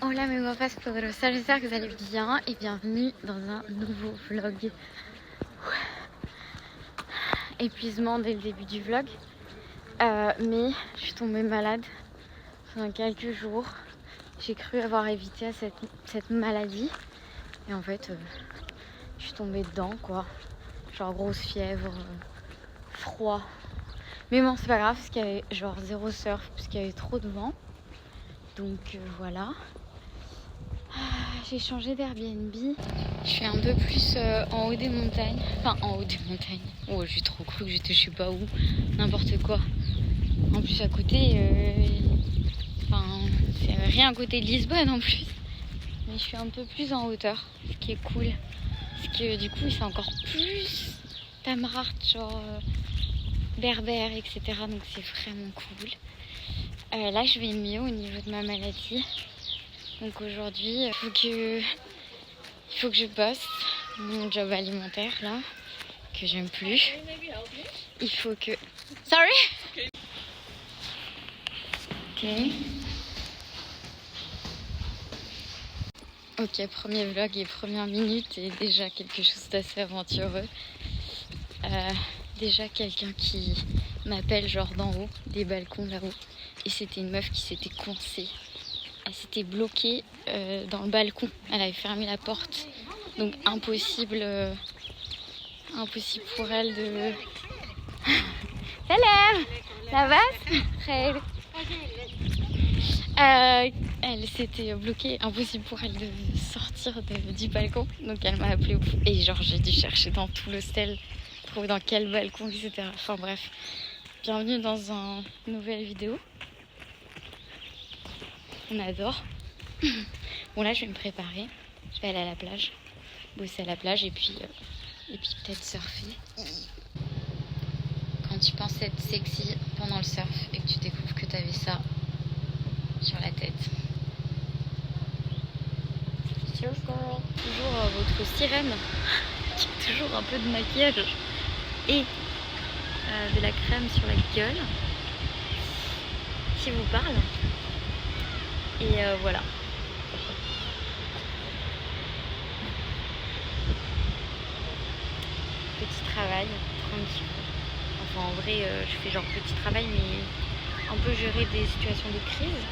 Hola mes guapas poderosas, j'espère que vous allez bien et bienvenue dans un nouveau vlog. Épuisement dès le début du vlog, mais je suis tombée malade pendant quelques jours. J'ai cru avoir évité cette maladie et en fait je suis tombée dedans quoi. Genre grosse fièvre, froid. Mais bon c'est pas grave parce qu'il y avait genre zéro surf parce qu'il y avait trop de vent. Donc voilà. J'ai changé d'Airbnb. Je suis un peu plus en haut des montagnes. Enfin, en haut des montagnes. Oh, j'ai trop cru que j'étais je sais pas où. N'importe quoi. En plus, à côté. Enfin, c'est rien à côté de Lisbonne en plus. Mais je suis un peu plus en hauteur. Ce qui est cool. Parce que du coup, c'est encore plus Tamraght, genre berbère, etc. Donc c'est vraiment cool. Là, je vais mieux au niveau de ma maladie. Donc aujourd'hui, il faut que je bosse mon job alimentaire là, que j'aime plus. Il faut que... Sorry? Ok, premier vlog et première minute et déjà quelque chose d'assez aventureux. Déjà quelqu'un qui m'appelle genre d'en haut, des balcons là-haut. Et c'était une meuf qui s'était coincée. Elle s'était bloquée dans le balcon. Elle avait fermé la porte. Donc impossible pour elle de... Salam! Ça va? Elle s'était bloquée, impossible pour elle de sortir du balcon. Donc elle m'a appelée et genre j'ai dû chercher dans tout l'hostel, trouver dans quel balcon, etc. Enfin bref, bienvenue dans une nouvelle vidéo. On adore. Bon là je vais me préparer, je vais aller à la plage, bosser à la plage et puis peut-être surfer. Quand tu penses être sexy pendant le surf et que tu découvres que tu avais ça sur la tête. Surf girl. Toujours votre sirène qui a toujours un peu de maquillage et de la crème sur la gueule qui vous parle. Et voilà. Petit travail, tranquille. Enfin en vrai je fais genre petit travail mais un peu gérer des situations de crise.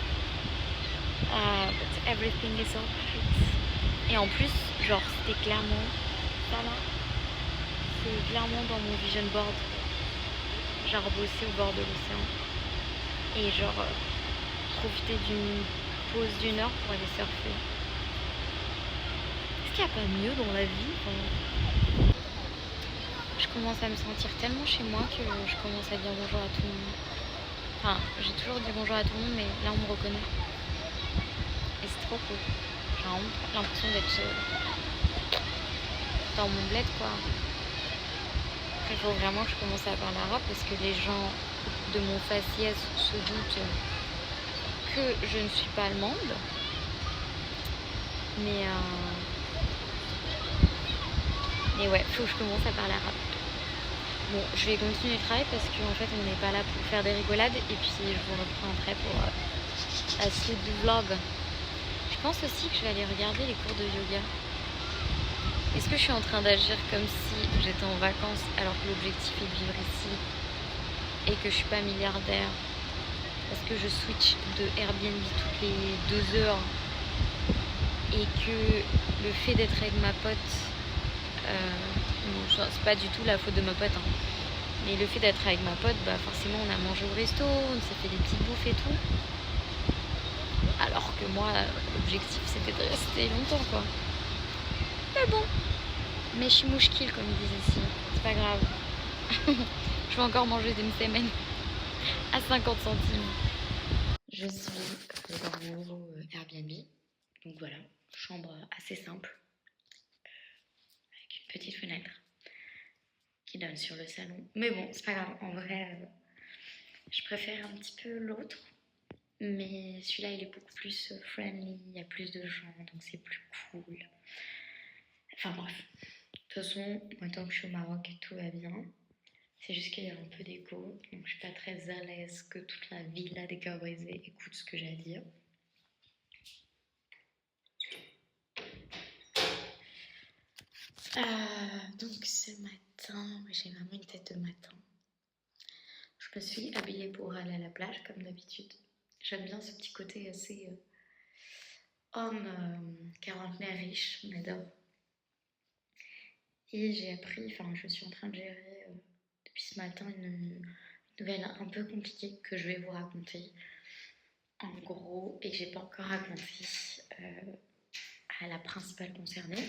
But everything is alright. Et en plus, genre c'était clairement ça là. C'est clairement dans mon vision board. Genre bosser au bord de l'océan. Et genre profiter d'une pause d'une heure pour aller surfer. Est-ce qu'il n'y a pas mieux dans la vie? Je commence à me sentir tellement chez moi que je commence à dire bonjour à tout le monde. Enfin, j'ai toujours dit bonjour à tout le monde, mais là on me reconnaît. Et c'est trop cool. J'ai vraiment l'impression d'être dans mon bled quoi. Après, il faut vraiment que je commence à parler arabe parce que les gens de mon faciès se doutent que je ne suis pas allemande. Mais ouais, faut que je commence à parler arabe. Bon, je vais continuer le travail parce qu'en fait on n'est pas là pour faire des rigolades et puis je vous reprends après pour la suite du vlog. Je pense aussi que je vais aller regarder les cours de yoga. Est-ce que je suis en train d'agir comme si j'étais en vacances alors que l'objectif est de vivre ici et que je suis pas milliardaire parce que je switch de Airbnb toutes les 2 heures et que le fait d'être avec ma pote, c'est pas du tout la faute de ma pote, hein. Mais le fait d'être avec ma pote, bah forcément on a mangé au resto, on s'est fait des petites bouffes et tout. Alors que moi, l'objectif c'était de rester longtemps quoi. Mais bon, mais chimouchkil comme ils disent ici, c'est pas grave. Je vais encore manger des msemen à 50 centimes. Je suis dans mon nouveau Airbnb. Donc voilà, chambre assez simple. Avec une petite fenêtre qui donne sur le salon. Mais bon, c'est pas grave, en vrai, je préfère un petit peu l'autre. Mais celui-là, il est beaucoup plus friendly, il y a plus de gens, donc c'est plus cool. Enfin bref, de toute façon, moi tant que je suis au Maroc, tout va bien. C'est juste qu'il y a un peu d'écho, donc je suis pas très à l'aise que toute la villa des Cambrésis écoute ce que j'ai à dire. Donc ce matin, j'ai vraiment une tête de matin. Je me suis habillée pour aller à la plage comme d'habitude. J'aime bien ce petit côté assez homme quarantenaire riche, on adore. Et j'ai appris, enfin je suis en train de gérer depuis ce matin une nouvelle un peu compliquée que je vais vous raconter. En gros, et que j'ai pas encore raconté à la principale concernée.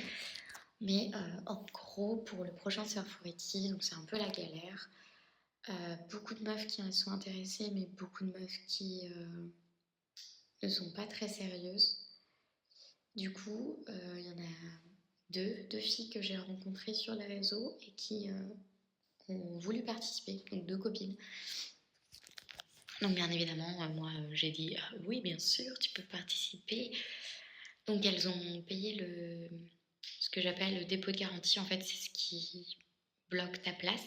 Mais en gros, pour le prochain Surf4Ety, donc c'est un peu la galère. Beaucoup de meufs qui sont intéressées, mais beaucoup de meufs qui ne sont pas très sérieuses. Du coup, il y en a deux filles que j'ai rencontrées sur les réseaux et qui ont voulu participer, donc deux copines. Donc bien évidemment, moi j'ai dit oui bien sûr, tu peux participer. Donc elles ont payé ce que j'appelle le dépôt de garantie. En fait, c'est ce qui bloque ta place.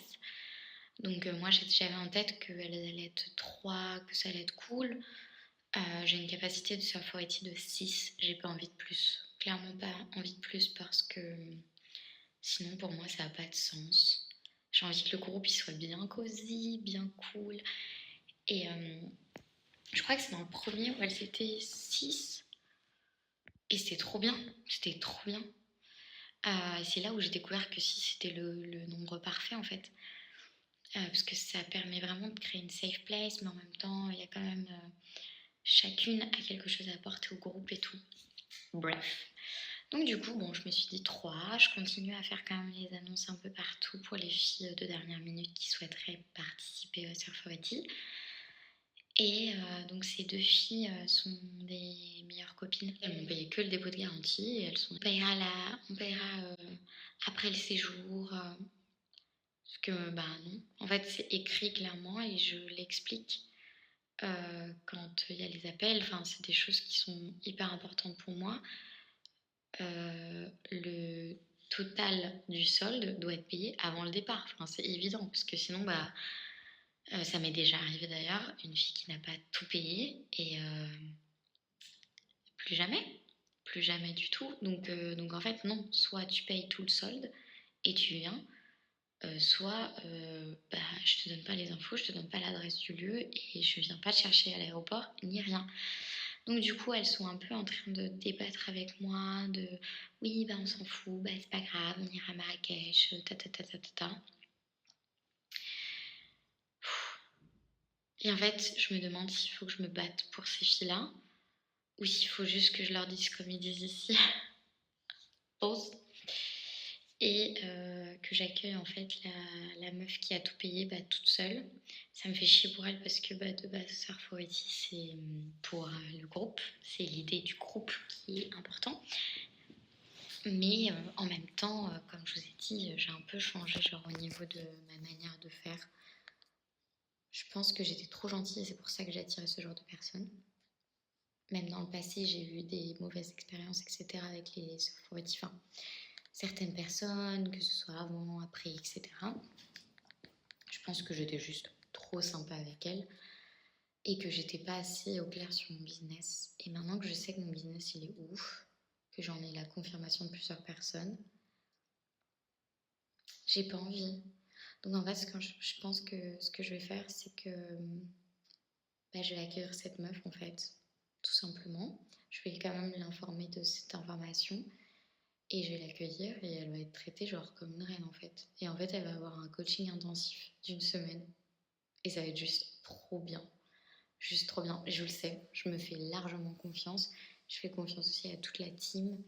Donc moi j'avais en tête qu'elles allaient être 3, que ça allait être cool. J'ai une capacité de Surf4Ety de 6, j'ai pas envie de plus. Clairement pas envie de plus parce que sinon pour moi ça n'a pas de sens. J'ai envie que le groupe il soit bien cosy, bien cool. Et je crois que c'est dans le premier où elles étaient 6. Et c'était trop bien, c'était trop bien. C'est là où j'ai découvert que 6 c'était le nombre parfait en fait. Parce que ça permet vraiment de créer une safe place, mais en même temps il y a quand même... chacune a quelque chose à apporter au groupe et tout. Bref. Donc du coup, bon, je me suis dit 3. Je continue à faire quand même les annonces un peu partout pour les filles de dernière minute qui souhaiteraient participer à Surf4Ety. Et donc ces deux filles sont des meilleures copines. Elles m'ont payé que le dépôt de garantie et elles sont... On paiera après le séjour. Parce que, bah non. En fait, c'est écrit clairement et je l'explique. Quand il y a les appels, enfin, c'est des choses qui sont hyper importantes pour moi. Le total du solde doit être payé avant le départ. Enfin, c'est évident, parce que sinon, bah, ça m'est déjà arrivé d'ailleurs, une fille qui n'a pas tout payé et plus jamais du tout. Donc en fait, non, soit tu payes tout le solde et tu viens, soit bah, je te donne pas les infos, je te donne pas l'adresse du lieu et je viens pas te chercher à l'aéroport ni rien. Donc du coup elles sont un peu en train de débattre avec moi de oui bah on s'en fout, bah c'est pas grave, on ira à Marrakech, ta. Et en fait je me demande s'il faut que je me batte pour ces filles-là ou s'il faut juste que je leur dise comme ils disent ici, pause. Et que j'accueille en fait la meuf qui a tout payé bah, toute seule. Ça me fait chier pour elle parce que bah, de base Surf4Ety c'est pour le groupe, c'est l'idée du groupe qui est important. Mais en même temps, comme je vous ai dit, j'ai un peu changé genre au niveau de ma manière de faire. Je pense que j'étais trop gentille et c'est pour ça que j'ai attiré ce genre de personnes. Même dans le passé, j'ai eu des mauvaises expériences, etc. avec les Surf4Ety, enfin, certaines personnes, que ce soit avant, après, etc. Je pense que j'étais juste trop sympa avec elles et que j'étais pas assez au clair sur mon business. Et maintenant que je sais que mon business il est ouf, que j'en ai la confirmation de plusieurs personnes, j'ai pas envie. Donc en fait, je pense que ce que je vais faire, c'est que bah, je vais accueillir cette meuf en fait, tout simplement. Je vais quand même l'informer de cette information et je vais l'accueillir et elle va être traitée genre comme une reine en fait. Et en fait, elle va avoir un coaching intensif d'une semaine et ça va être juste trop bien. Juste trop bien. Je le sais, je me fais largement confiance. Je fais confiance aussi à toute la team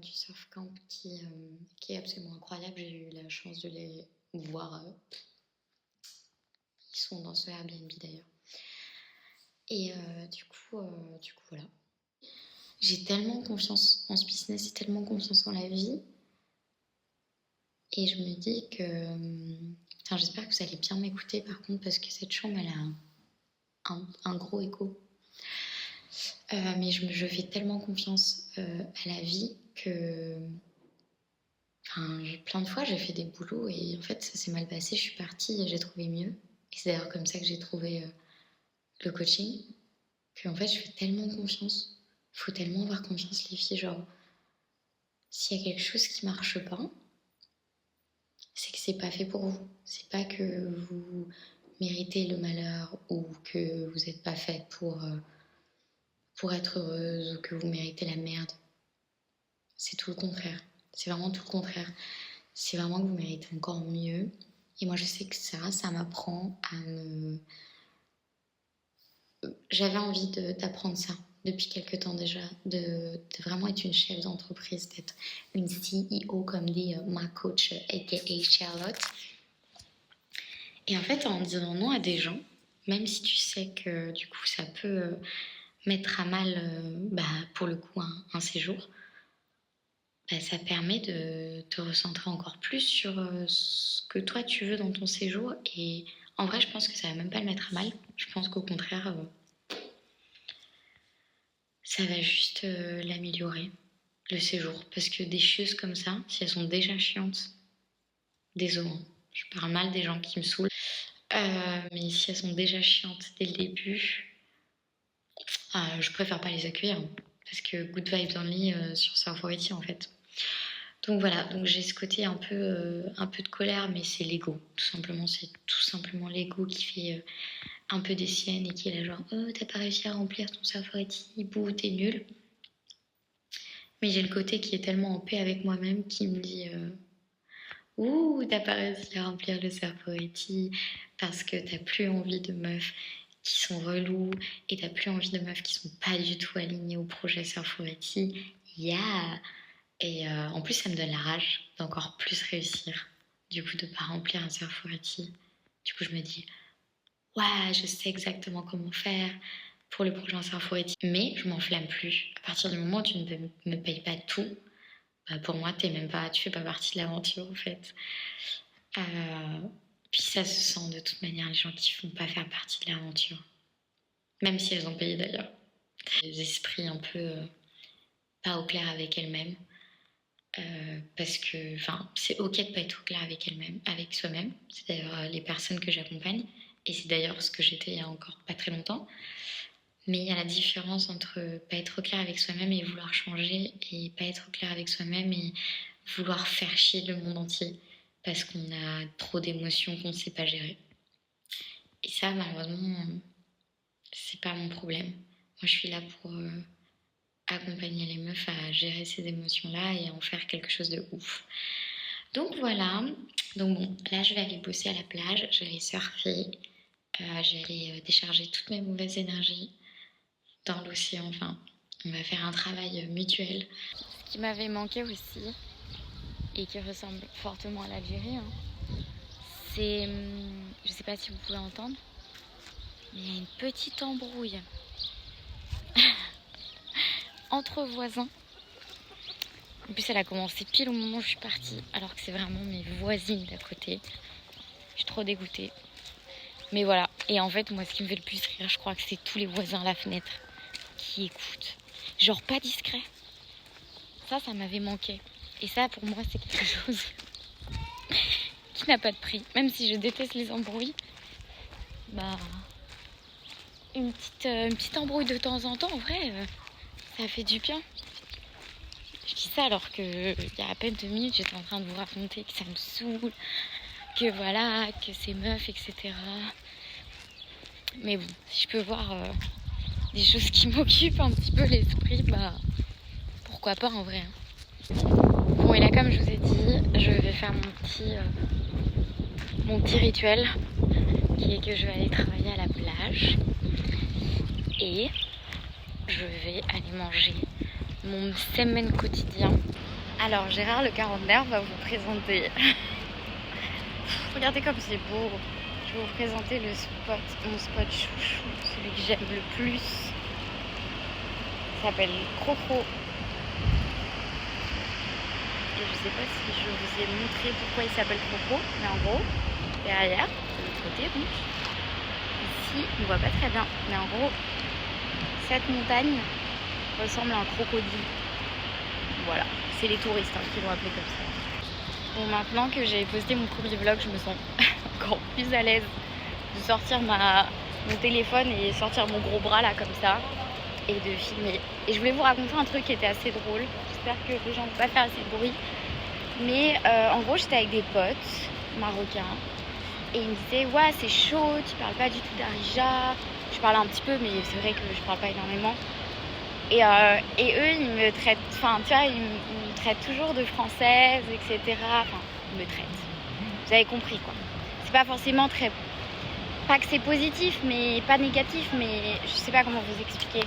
du Surf Camp qui est absolument incroyable. J'ai eu la chance de les voir. Ils sont dans ce Airbnb d'ailleurs. Et du coup, voilà. J'ai tellement confiance en ce business et tellement confiance en la vie. Et je me dis que... Enfin, j'espère que vous allez bien m'écouter par contre parce que cette chambre, elle a un gros écho. Mais je fais tellement confiance à la vie que... Enfin, plein de fois, j'ai fait des boulots et en fait, ça s'est mal passé. Je suis partie et j'ai trouvé mieux. Et c'est d'ailleurs comme ça que j'ai trouvé le coaching. Que en fait, je fais tellement confiance. Faut tellement avoir confiance, les filles. Genre, s'il y a quelque chose qui marche pas, c'est que c'est pas fait pour vous. C'est pas que vous méritez le malheur ou que vous n'êtes pas faite pour être heureuse ou que vous méritez la merde. C'est tout le contraire. C'est vraiment tout le contraire. C'est vraiment que vous méritez encore mieux. Et moi, je sais que ça m'apprend à me... J'avais envie d'apprendre ça depuis quelques temps déjà, de vraiment être une chef d'entreprise, d'être une CEO, comme dit ma coach, aka Charlotte. Et en fait, en disant non à des gens, même si tu sais que du coup, ça peut mettre à mal, pour le coup, un séjour, ça permet de te recentrer encore plus sur ce que toi tu veux dans ton séjour. Et en vrai, je pense que ça va même pas le mettre à mal. Je pense qu'au contraire, ça va juste l'améliorer, le séjour. Parce que des choses comme ça, si elles sont déjà chiantes, désolé, je parle mal des gens qui me saoulent, mais si elles sont déjà chiantes dès le début, je préfère pas les accueillir. Parce que good vibes only sur Surf Already en fait. Donc voilà, donc j'ai ce côté un peu de colère, mais c'est l'ego, tout simplement. C'est tout simplement l'ego qui fait un peu des siennes et qui est là genre « Oh, t'as pas réussi à remplir ton Safari, bouh, t'es nul ». Mais j'ai le côté qui est tellement en paix avec moi-même qui me dit « Ouh, t'as pas réussi à remplir le Safari parce que t'as plus envie de meufs qui sont relous et t'as plus envie de meufs qui sont pas du tout alignées au projet Safari. Yeah !» Et en plus, ça me donne la rage d'encore plus réussir, du coup, de pas remplir un Surfority. Du coup, je me dis, ouais, je sais exactement comment faire pour le prochain Surfority. Mais je m'enflamme plus. À partir du moment où tu ne me payes pas tout, pour moi, tu fais pas partie de l'aventure, en fait. Puis ça se sent de toute manière, les gens qui font pas faire partie de l'aventure. Même si elles ont payé d'ailleurs. Des esprits un peu pas au clair avec elles-mêmes. Parce que c'est ok de pas être au clair avec elle-même, avec soi-même. C'est d'ailleurs les personnes que j'accompagne et c'est d'ailleurs ce que j'étais il y a encore pas très longtemps. Mais il y a la différence entre pas être au clair avec soi-même et vouloir changer, et pas être au clair avec soi-même et vouloir faire chier le monde entier parce qu'on a trop d'émotions qu'on ne sait pas gérer. Et ça, malheureusement, c'est pas mon problème. Moi, je suis là pour accompagner les meufs à gérer ces émotions-là et à en faire quelque chose de ouf. Donc voilà, donc bon, là je vais aller bosser à la plage, je vais aller surfer, je vais aller décharger toutes mes mauvaises énergies dans l'océan, on va faire un travail mutuel. Ce qui m'avait manqué aussi, et qui ressemble fortement à l'Algérie, c'est, je sais pas si vous pouvez entendre, mais il y a une petite embrouille entre voisins. En plus, elle a commencé pile au moment où je suis partie, alors que c'est vraiment mes voisines d'à côté. Je suis trop dégoûtée. Mais voilà. Et en fait, moi, ce qui me fait le plus rire, je crois que c'est tous les voisins à la fenêtre qui écoutent. Genre pas discret. Ça m'avait manqué. Et ça, pour moi, c'est quelque chose qui n'a pas de prix. Même si je déteste les embrouilles, une petite embrouille de temps en temps, en vrai, ça fait du bien. Je dis ça alors que il y a à peine 2 minutes, j'étais en train de vous raconter que ça me saoule, que voilà, que c'est meuf, etc. Mais bon, si je peux voir des choses qui m'occupent un petit peu l'esprit, pourquoi pas en vrai. Bon, et là, comme je vous ai dit, je vais faire mon petit rituel, qui est que je vais aller travailler à la plage et je vais aller manger mon semaine quotidien. Alors Gérard le quarantenaire va vous présenter. Regardez comme c'est beau. Je vais vous présenter mon spot chouchou, celui que j'aime le plus. Ça s'appelle Croco. Et je sais pas si je vous ai montré pourquoi il s'appelle Croco, mais en gros, derrière, de l'autre côté donc, ici on voit pas très bien, mais en gros, cette montagne ressemble à un crocodile. Voilà, c'est les touristes qui l'ont appelé comme ça. Bon, maintenant que j'ai posté mon premier vlog, je me sens encore plus à l'aise de sortir mon téléphone et sortir mon gros bras là comme ça. et de filmer. Et je voulais vous raconter un truc qui était assez drôle. J'espère que les gens ne vont pas faire assez de bruit. Mais en gros, j'étais avec des potes marocains et ils me disaient ouais, c'est chaud, tu parles pas du tout d'Arija. Je parlais un petit peu, mais c'est vrai que je parle pas énormément. Et eux, ils me traitent, enfin, tu vois, ils me traitent toujours de française, etc. Enfin, ils me traitent. Vous avez compris, quoi. C'est pas forcément très... Pas que c'est positif, mais pas négatif, mais je sais pas comment vous expliquer.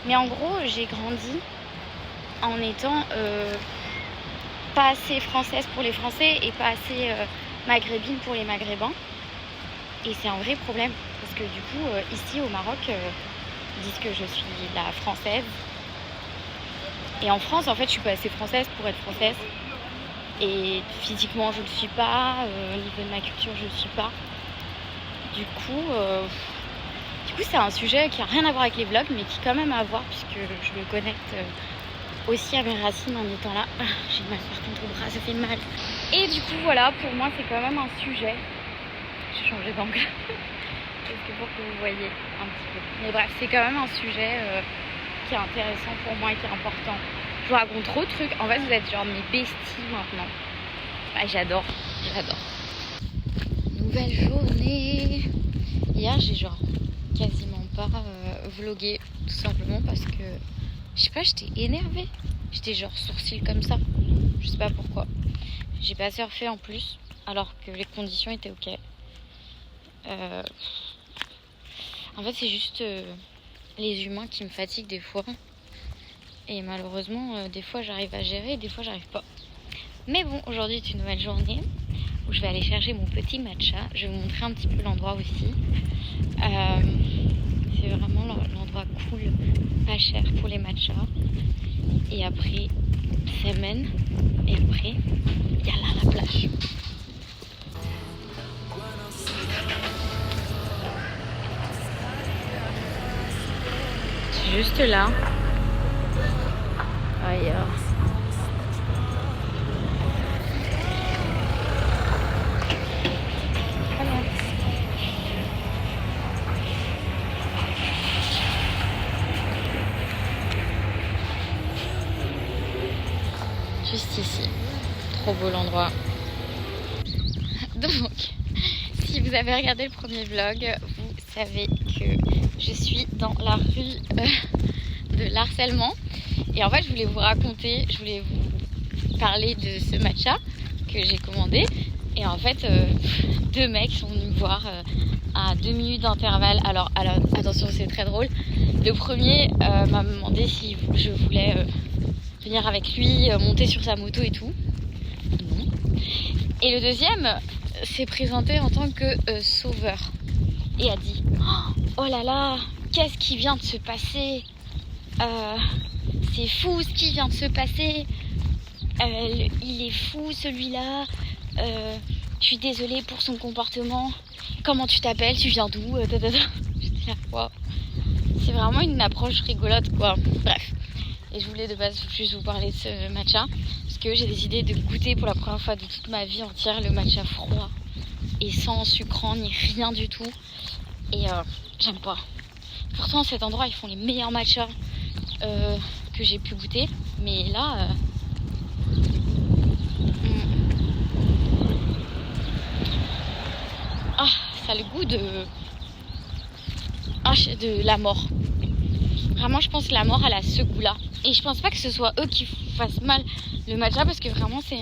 Mais en gros, j'ai grandi en étant pas assez française pour les Français et pas assez maghrébine pour les Maghrébins. Et c'est un vrai problème, parce que du coup, ici au Maroc... Ils disent que je suis la française. Et en France, en fait, je suis pas assez française pour être française. Et physiquement, je le suis pas. Au niveau de ma culture, je le suis pas. Du coup, c'est un sujet qui a rien à voir avec les vlogs, mais qui quand même a à voir, puisque je me connecte aussi à mes racines en étant là. J'ai mal par contre au bras, ça fait mal. Et du coup, voilà, pour moi, c'est quand même un sujet. J'ai changé d'angle. Parce que pour que vous voyez un petit peu. Mais bref, c'est quand même un sujet qui est intéressant pour moi et qui est important. Je vous raconte trop de trucs. En fait, vous êtes genre mes besties maintenant. Ah, j'adore. Nouvelle journée. Hier, j'ai genre quasiment pas vlogué. Tout simplement parce que, je sais pas, j'étais énervée. J'étais genre sourcil comme ça. Je sais pas pourquoi. J'ai pas surfé en plus, alors que les conditions étaient ok. En fait, c'est juste les humains qui me fatiguent des fois. Et malheureusement, des fois j'arrive à gérer, des fois j'arrive pas. Mais bon, aujourd'hui est une nouvelle journée où je vais aller chercher mon petit matcha. Je vais vous montrer un petit peu l'endroit aussi. C'est vraiment l'endroit cool, pas cher pour les matchas. Et après, Semen. Et après, il y a là la plage. Juste là. Ailleurs. Juste ici. Trop beau l'endroit. Donc, si vous avez regardé le premier vlog, vous savez que je suis dans la rue de l'harcèlement. Et en fait, je voulais vous parler de ce matcha que j'ai commandé. Et en fait, deux mecs sont venus me voir à 2 minutes d'intervalle. Alors, attention, c'est très drôle. Le premier m'a demandé si je voulais venir avec lui, monter sur sa moto et tout. Non. Et le deuxième s'est présenté en tant que sauveur. Et a dit « Oh là là, qu'est-ce qui vient de se passer ? C'est fou ce qui vient de se passer. Il est fou celui-là. Je suis désolée pour son comportement. Comment tu t'appelles ? Tu viens d'où ? » J'étais là, wow. C'est vraiment une approche rigolote, quoi. Bref. Et je voulais de base juste vous parler de ce matcha. Parce que j'ai décidé de goûter pour la première fois de toute ma vie entière le matcha froid. Et sans sucrant ni rien du tout. Et j'aime pas. Pourtant, cet endroit, ils font les meilleurs matchas que j'ai pu goûter. Mais là... Ah, ça a le goût de la mort. Vraiment, je pense que la mort, elle a ce goût-là. Et je pense pas que ce soit eux qui fassent mal le matcha, parce que vraiment, c'est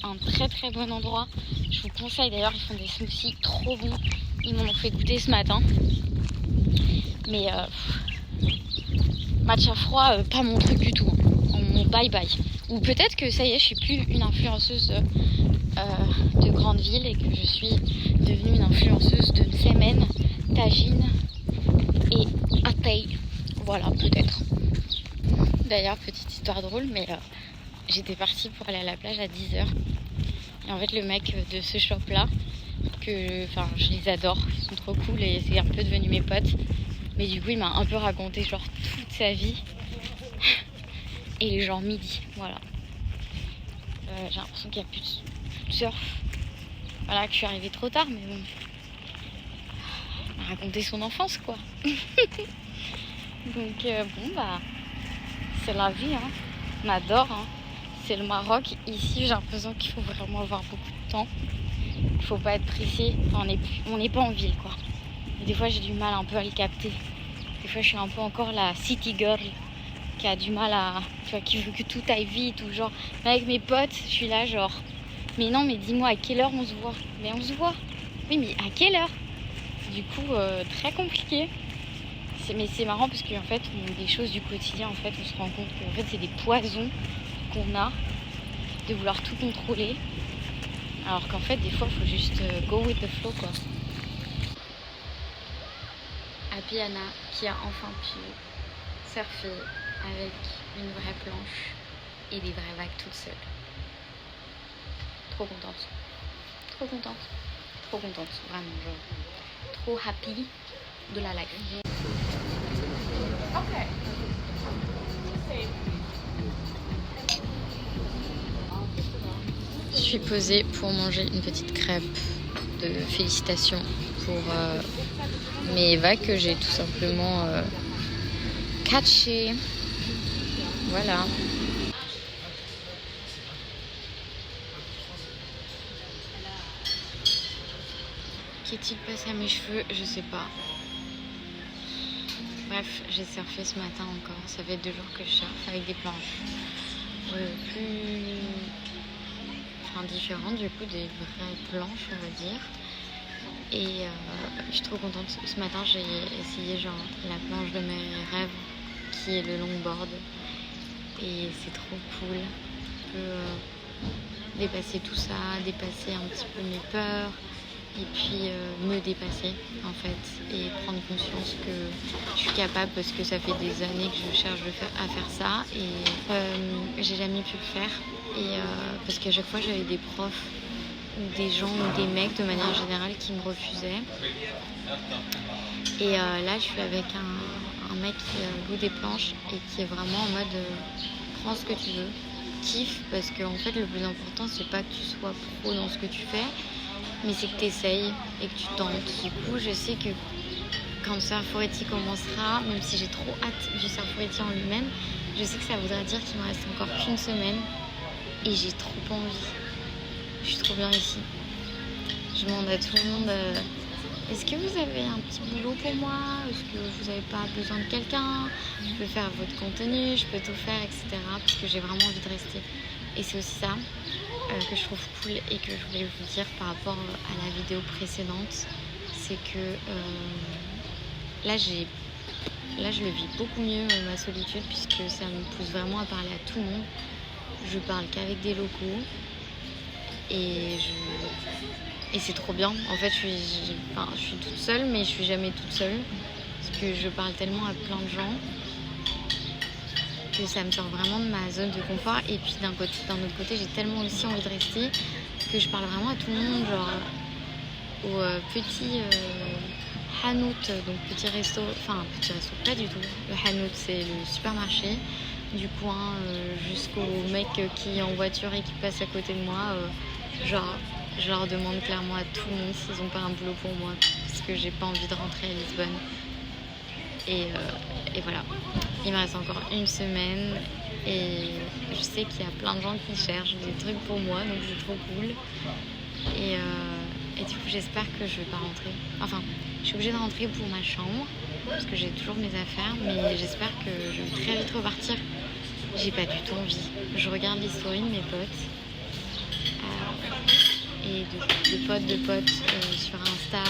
un très très bon endroit. Je vous conseille, d'ailleurs, ils font des smoothies trop bons. Ils m'en ont fait goûter ce matin. Mais matcha froid, pas mon truc du tout. Mon bye bye. Ou peut-être que ça y est, je suis plus une influenceuse de grande ville et que je suis devenue une influenceuse de Semen, Tagine et Atay. Voilà, peut-être. D'ailleurs, petite histoire drôle, mais j'étais partie pour aller à la plage à 10h. Et en fait, le mec de ce shop-là, je les adore, ils sont trop cool et c'est un peu devenu mes potes. Mais du coup, il m'a un peu raconté genre toute sa vie. Et il est genre midi, voilà. J'ai l'impression qu'il n'y a plus de surf. Voilà, que je suis arrivée trop tard, mais bon. Il m'a raconté son enfance, quoi. Donc bon bah c'est la vie, hein. On adore, hein. C'est le Maroc. Ici j'ai l'impression qu'il faut vraiment avoir beaucoup de temps. Il faut pas être pressé. Enfin, on n'est pas en ville quoi. Et des fois j'ai du mal un peu à le capter. Des fois je suis un peu encore la city girl qui a du mal à, tu vois, qui veut que tout aille vite ou genre. Mais avec mes potes, je suis là genre, mais non, mais dis-moi à quelle heure on se voit. Mais on se voit. Oui, mais à quelle heure? Du coup, très compliqué. Mais c'est marrant parce qu'en fait, des choses du quotidien, en fait, on se rend compte que en fait, c'est des poisons qu'on a de vouloir tout contrôler. Alors qu'en fait, des fois, il faut juste go with the flow, quoi. Happy Anna qui a enfin pu surfer avec une vraie planche et des vraies vagues toute seule. Trop contente. Trop contente. Trop contente, vraiment, genre. Trop happy de la life. Je suis posée pour manger une petite crêpe de félicitations pour mes vagues que j'ai tout simplement catchées. Voilà. Qu'est-il passé à mes cheveux? Je sais pas. Bref, j'ai surfé ce matin encore. Ça fait 2 jours que je surfe avec des planches différentes, du coup, des vraies planches, on va dire. Et je suis trop contente. Ce matin, j'ai essayé genre la planche de mes rêves, qui est le longboard. Et c'est trop cool. Je peux dépasser tout ça, dépasser un petit peu mes peurs. Et puis me dépasser en fait et prendre conscience que je suis capable parce que ça fait des années que je cherche à faire ça et j'ai jamais pu le faire et parce qu'à chaque fois j'avais des profs ou des gens ou des mecs de manière générale qui me refusaient et là je suis avec un mec qui loue des planches et qui est vraiment en mode prends ce que tu veux, kiffe parce que en fait le plus important c'est pas que tu sois pro dans ce que tu fais mais c'est que tu essayes et que tu tentes. Du coup, je sais que quand le Surforetti commencera, même si j'ai trop hâte du Surforetti en lui-même, je sais que ça voudra dire qu'il me reste encore qu'une semaine et j'ai trop envie. Je suis trop bien ici. Je demande à tout le monde est-ce que vous avez un petit boulot pour moi? Est-ce que vous n'avez pas besoin de quelqu'un? Je peux faire votre contenu, je peux tout faire, etc. Parce que j'ai vraiment envie de rester. Et c'est aussi ça que je trouve cool et que je voulais vous dire par rapport à la vidéo précédente, c'est que là je le vis beaucoup mieux ma solitude puisque ça me pousse vraiment à parler à tout le monde. Je parle qu'avec des locaux et c'est trop bien. En fait je suis toute seule mais je suis jamais toute seule parce que je parle tellement à plein de gens que ça me sort vraiment de ma zone de confort et puis d'un autre côté j'ai tellement aussi envie de rester que je parle vraiment à tout le monde, genre au petit hanout, donc petit resto pas du tout, le hanout c'est le supermarché du coin, jusqu'au mec qui est en voiture et qui passe à côté de moi, genre je leur demande clairement à tout le monde s'ils ont pas un boulot pour moi parce que j'ai pas envie de rentrer à Lisbonne. Et voilà, il me reste encore une semaine et je sais qu'il y a plein de gens qui cherchent des trucs pour moi, donc c'est trop cool. Et du coup, j'espère que je vais pas rentrer. Enfin, je suis obligée de rentrer pour ma chambre parce que j'ai toujours mes affaires, mais j'espère que je vais très vite repartir. J'ai pas du tout envie. Je regarde les stories de mes potes et de potes sur Insta.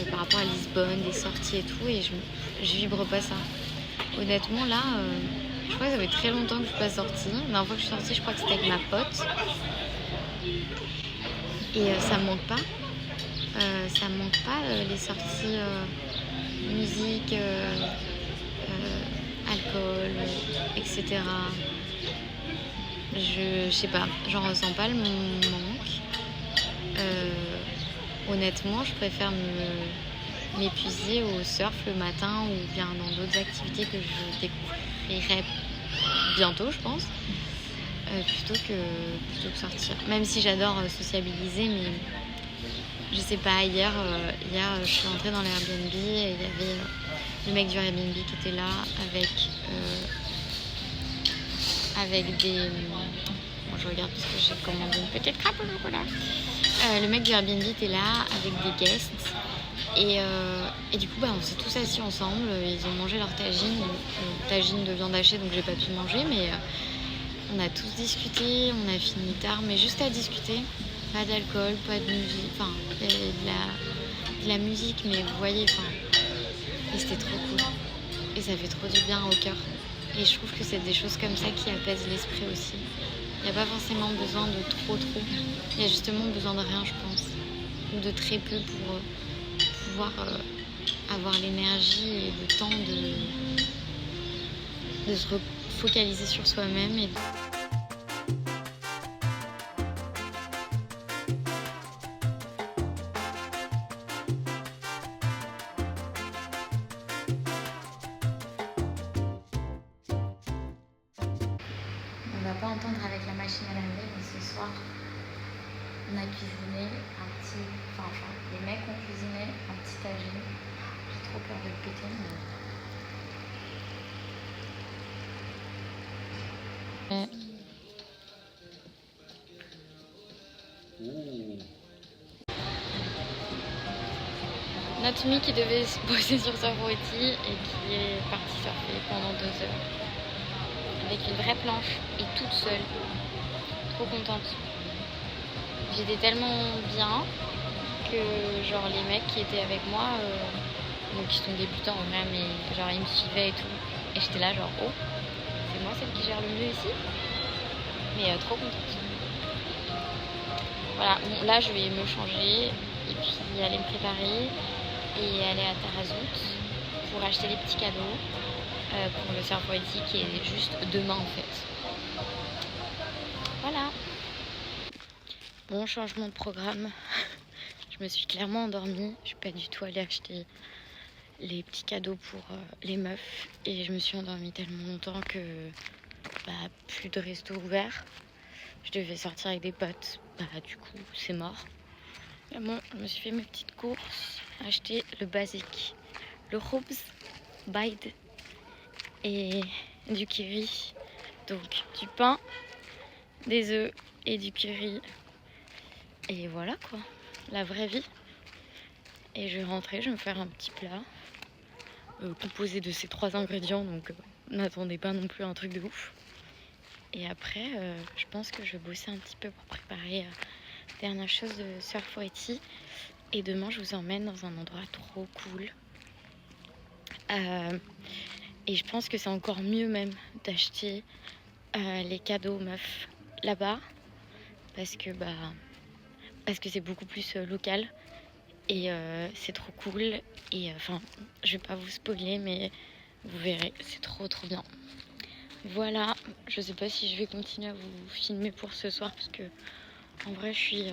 Par rapport à Lisbonne, des sorties et tout, et je vibre pas ça. Honnêtement, là, je crois que ça fait très longtemps que je suis pas sortie. La dernière fois que je suis sortie, je crois que c'était avec ma pote. Et ça me manque pas. Ça me manque pas les sorties musique, alcool, etc. Je sais pas, j'en ressens pas le manque. Honnêtement, je préfère m'épuiser au surf le matin ou bien dans d'autres activités que je découvrirai bientôt, je pense, plutôt que sortir. Même si j'adore sociabiliser, mais je sais pas, hier je suis rentrée dans l'Airbnb et il y avait le mec du Airbnb qui était là avec des... Bon, je regarde parce que j'ai commandé une petite crêpe au chocolat. Le mec du Airbnb était là avec des guests. Et du coup, on s'est tous assis ensemble. Ils ont mangé leur tagine de viande hachée, donc j'ai pas pu manger. Mais on a tous discuté, on a fini tard, mais juste à discuter. Pas d'alcool, pas de musique. Enfin, il y avait de la musique, mais vous voyez, et c'était trop cool. Et ça fait trop du bien au cœur. Et je trouve que c'est des choses comme ça qui apaisent l'esprit aussi. Il n'y a pas forcément besoin de trop. Il y a justement besoin de rien, je pense. Ou de très peu pour pouvoir avoir l'énergie et le temps de se focaliser sur soi-même. On va pas entendre avec la machine à laver, mais ce soir, on a cuisiné les mecs ont cuisiné un petit tagine. J'ai trop peur de le péter, mais... Natsumi qui devait se poser sur Surfroity et qui est partie surfer pendant 2 heures. Avec une vraie planche et toute seule. Trop contente. J'étais tellement bien que genre les mecs qui étaient avec moi, donc ils sont débutants en vrai, mais genre ils me suivaient et tout. Et j'étais là genre oh, c'est moi celle qui gère le mieux ici. Mais trop contente. Voilà, bon, là je vais me changer et puis aller me préparer et aller à Tarazout pour acheter les petits cadeaux pour le Surfroity qui est juste demain en fait. Voilà. Bon changement de programme. Je me suis clairement endormie. Je suis pas du tout allée acheter les petits cadeaux pour les meufs et je me suis endormie tellement longtemps que plus de resto ouvert. Je devais sortir avec des potes. Du coup c'est mort. Mais bon, je me suis fait mes petites courses, acheté le basique, le Hobbs, Bide et du curry. Donc du pain, des œufs et du curry. Et voilà quoi, la vraie vie. Et je vais rentrer, je vais me faire un petit plat composé de ces 3 ingrédients. Donc n'attendez pas non plus un truc de ouf. Et après, je pense que je vais bosser un petit peu pour préparer dernière chose de Surfroity. Et demain, je vous emmène dans un endroit trop cool. Et je pense que c'est encore mieux même d'acheter les cadeaux meufs là-bas. Parce que c'est beaucoup plus local. Et c'est trop cool. Et je vais pas vous spoiler, mais vous verrez, c'est trop bien. Voilà, je sais pas si je vais continuer à vous filmer pour ce soir parce que en vrai je suis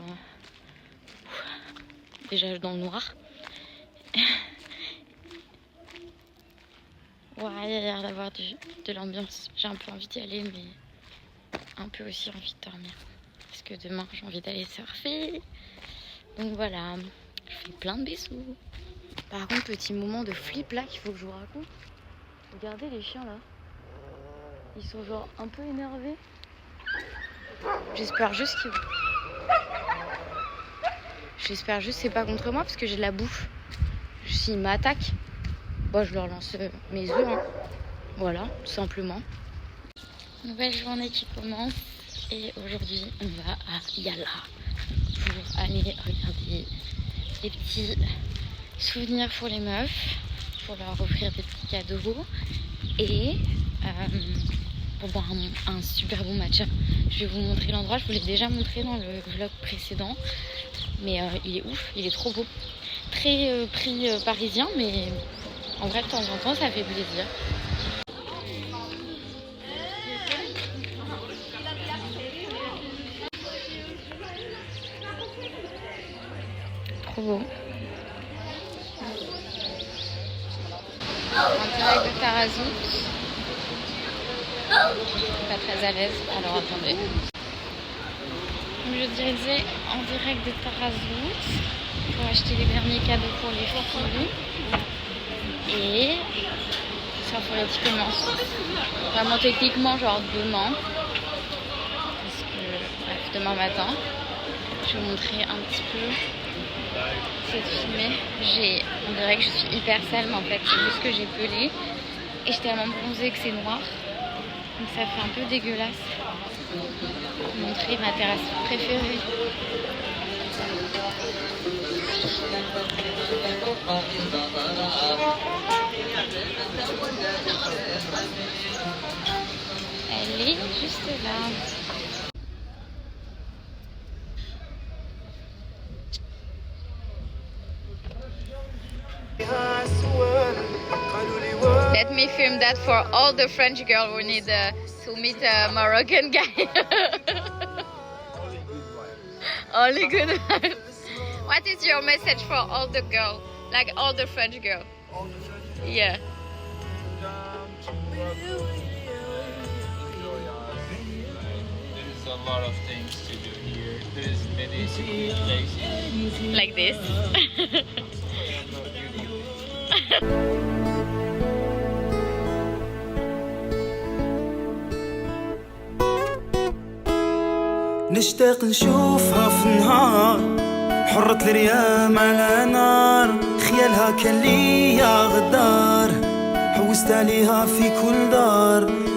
déjà dans le noir. Ouais, il y a l'air d'avoir de l'ambiance. J'ai un peu envie d'y aller, mais un peu aussi envie de dormir. Parce que demain j'ai envie d'aller surfer. Donc voilà, je fais plein de bisous. Par contre, petit moment de flip là qu'il faut que je vous raconte. Regardez les chiens là. Ils sont genre un peu énervés. J'espère juste que c'est pas contre moi parce que j'ai de la bouffe. S'ils m'attaquent, je leur lance mes œufs. Hein. Voilà, tout simplement. Nouvelle journée qui commence. Et aujourd'hui, on va à Yala pour aller regarder les petits souvenirs pour les meufs, pour leur offrir des petits cadeaux et pour boire un super bon matcha. Je vais vous montrer l'endroit, je vous l'ai déjà montré dans le vlog précédent, mais il est ouf, il est trop beau. Très prix parisien, mais en vrai de temps en temps ça fait plaisir. Trop beau. En direct de Tarazout. Pas très à l'aise, alors attendez. Je disais en direct de Tarazout pour acheter les derniers cadeaux pour les filles. Et Surf Forety commence vraiment techniquement genre demain. Parce que, bref, demain matin. Je vais vous montrer un petit peu cette filmée. On dirait que je suis hyper sale, mais en fait c'est juste que j'ai pelé. Et j'ai tellement bronzé que c'est noir. Donc ça fait un peu dégueulasse. Je vais vous montrer ma terrasse préférée. Elle est juste là. Let me film that for all the French girls who need to meet a Moroccan guy. Only good vibes. What is your message for all the girls, like all the French girls? Yeah. There's a lot of things to do here. There's many secret places. Like this. نشتاق نشوفها في النهار حرة الريام على نار خيالها كان ليا غدار حوست عليها في كل دار